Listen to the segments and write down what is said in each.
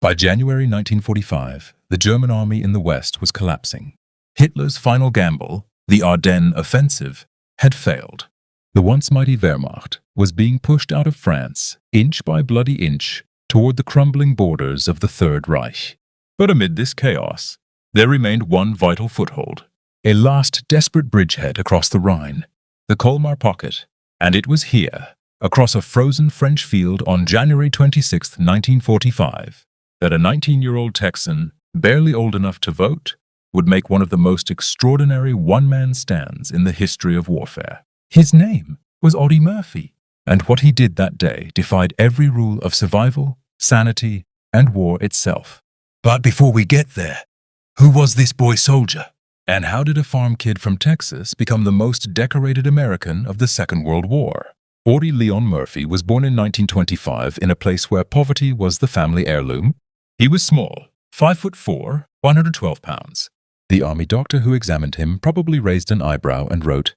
By January 1945, the German army in the West was collapsing. Hitler's final gamble, the Ardennes offensive, had failed. The once mighty Wehrmacht was being pushed out of France, inch by bloody inch, toward the crumbling borders of the Third Reich. But amid this chaos, there remained one vital foothold, a last desperate bridgehead across the Rhine, the Colmar Pocket, and it was here, across a frozen French field on January 26, 1945, that a 19-year-old Texan, barely old enough to vote, would make one of the most extraordinary one-man stands in the history of warfare. His name was Audie Murphy, and what he did that day defied every rule of survival, sanity, and war itself. But before we get there, who was this boy soldier? And how did a farm kid from Texas become the most decorated American of the Second World War? Audie Leon Murphy was born in 1925 in a place where poverty was the family heirloom. He was small, 5'4", 112 pounds. The army doctor who examined him probably raised an eyebrow and wrote,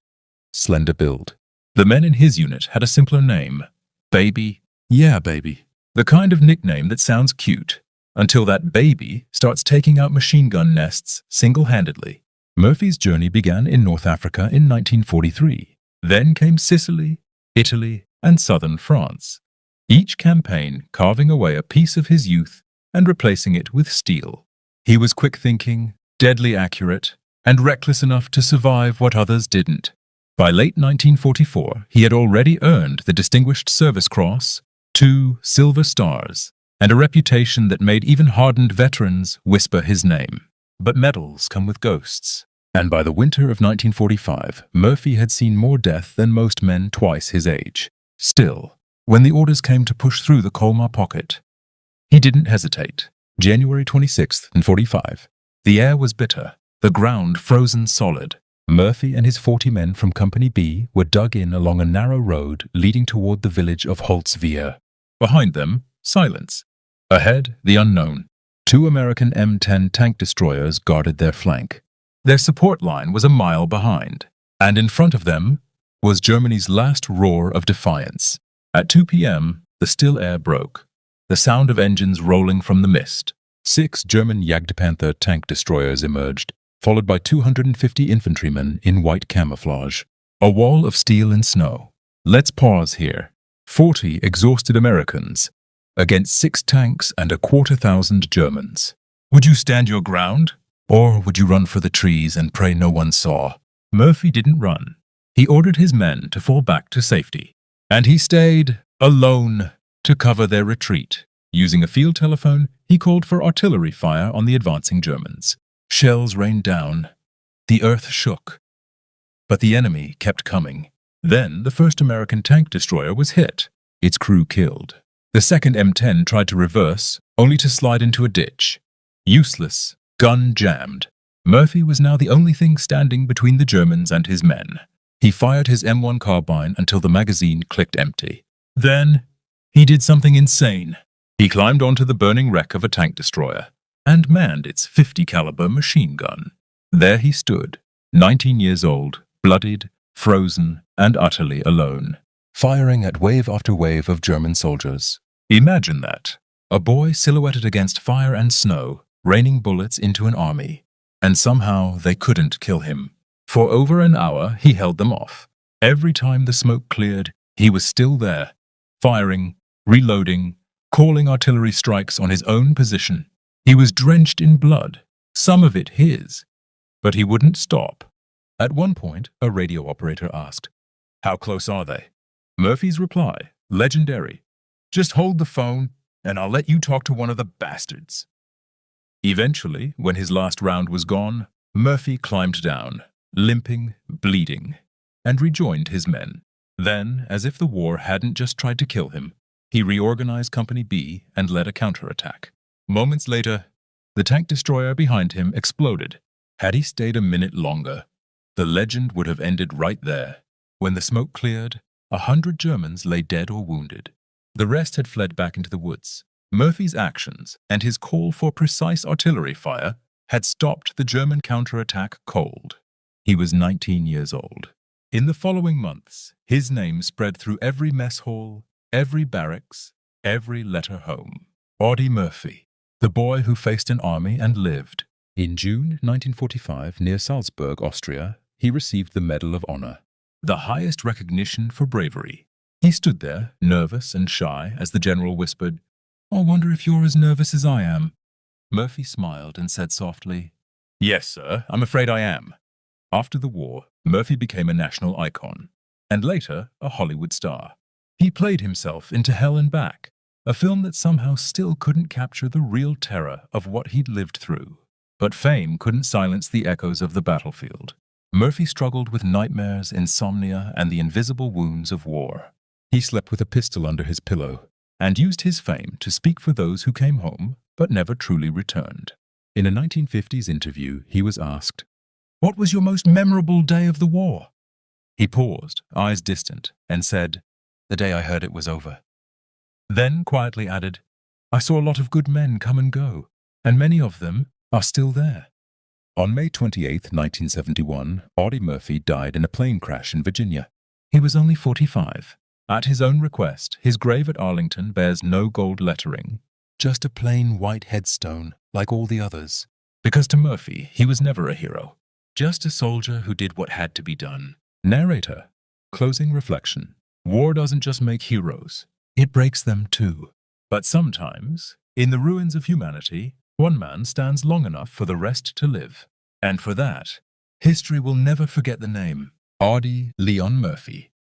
"Slender build." The men in his unit had a simpler name, Baby. Yeah, Baby. The kind of nickname that sounds cute, until that baby starts taking out machine gun nests single-handedly. Murphy's journey began in North Africa in 1943. Then came Sicily, Italy, and southern France, each campaign carving away a piece of his youth and replacing it with steel. He was quick-thinking, deadly accurate, and reckless enough to survive what others didn't. By late 1944, he had already earned the Distinguished Service Cross, 2 Silver Stars, and a reputation that made even hardened veterans whisper his name. But medals come with ghosts, and by the winter of 1945, Murphy had seen more death than most men twice his age. Still, when the orders came to push through the Colmar Pocket, he didn't hesitate. January 26th, 1945. The air was bitter, the ground frozen solid. Murphy and his 40 men from Company B were dug in along a narrow road leading toward the village of Holzwihr. Behind them, silence. Ahead, the unknown. 2 American M10 tank destroyers guarded their flank. Their support line was a mile behind, and in front of them was Germany's last roar of defiance. At 2 p.m., the still air broke, the sound of engines rolling from the mist. 6 German Jagdpanther tank destroyers emerged, followed by 250 infantrymen in white camouflage. A wall of steel and snow. Let's pause here. 40 exhausted Americans against 6 tanks and 250,000 Germans. Would you stand your ground? Or would you run for the trees and pray no one saw? Murphy didn't run. He ordered his men to fall back to safety. And he stayed alone to cover their retreat. Using a field telephone, he called for artillery fire on the advancing Germans. Shells rained down. The earth shook. But the enemy kept coming. Then the first American tank destroyer was hit, its crew killed. The second M10 tried to reverse, only to slide into a ditch. Useless, gun jammed. Murphy was now the only thing standing between the Germans and his men. He fired his M1 carbine until the magazine clicked empty. Then he did something insane. He climbed onto the burning wreck of a tank destroyer and manned its .50 caliber machine gun. There he stood, 19 years old, bloodied, frozen, and utterly alone, firing at wave after wave of German soldiers. Imagine that. A boy silhouetted against fire and snow, raining bullets into an army. And somehow they couldn't kill him. For over an hour he held them off. Every time the smoke cleared, he was still there, firing, reloading, calling artillery strikes on his own position. He was drenched in blood, some of it his. But he wouldn't stop. At one point, a radio operator asked, "How close are they?" Murphy's reply, legendary, "Just hold the phone, and I'll let you talk to one of the bastards." Eventually, when his last round was gone, Murphy climbed down, limping, bleeding, and rejoined his men. Then, as if the war hadn't just tried to kill him, he reorganized Company B and led a counterattack. Moments later, the tank destroyer behind him exploded. Had he stayed a minute longer, the legend would have ended right there. When the smoke cleared, 100 Germans lay dead or wounded. The rest had fled back into the woods. Murphy's actions and his call for precise artillery fire had stopped the German counterattack cold. He was 19 years old. In the following months, his name spread through every mess hall, every barracks, every letter home. Audie Murphy. the boy who faced an army and lived. In June 1945, near Salzburg, Austria, he received the Medal of Honor, the highest recognition for bravery. He stood there, nervous and shy, as the general whispered, "I wonder if you're as nervous as I am." Murphy smiled and said softly, "Yes, sir, I'm afraid I am." After the war, Murphy became a national icon, and later a Hollywood star. He played himself into Hell and Back, a film that somehow still couldn't capture the real terror of what he'd lived through. But fame couldn't silence the echoes of the battlefield. Murphy struggled with nightmares, insomnia, and the invisible wounds of war. He slept with a pistol under his pillow and used his fame to speak for those who came home but never truly returned. In a 1950s interview, he was asked, "What was your most memorable day of the war?" He paused, eyes distant, and said, "The day I heard it was over." Then quietly added, "I saw a lot of good men come and go, and many of them are still there." On May 28, 1971, Audie Murphy died in a plane crash in Virginia. He was only 45. At his own request, his grave at Arlington bears no gold lettering, just a plain white headstone like all the others. Because to Murphy, he was never a hero, just a soldier who did what had to be done. Narrator. Closing reflection. War doesn't just make heroes, it breaks them too. But sometimes, in the ruins of humanity, one man stands long enough for the rest to live. And for that, history will never forget the name, Audie Leon Murphy.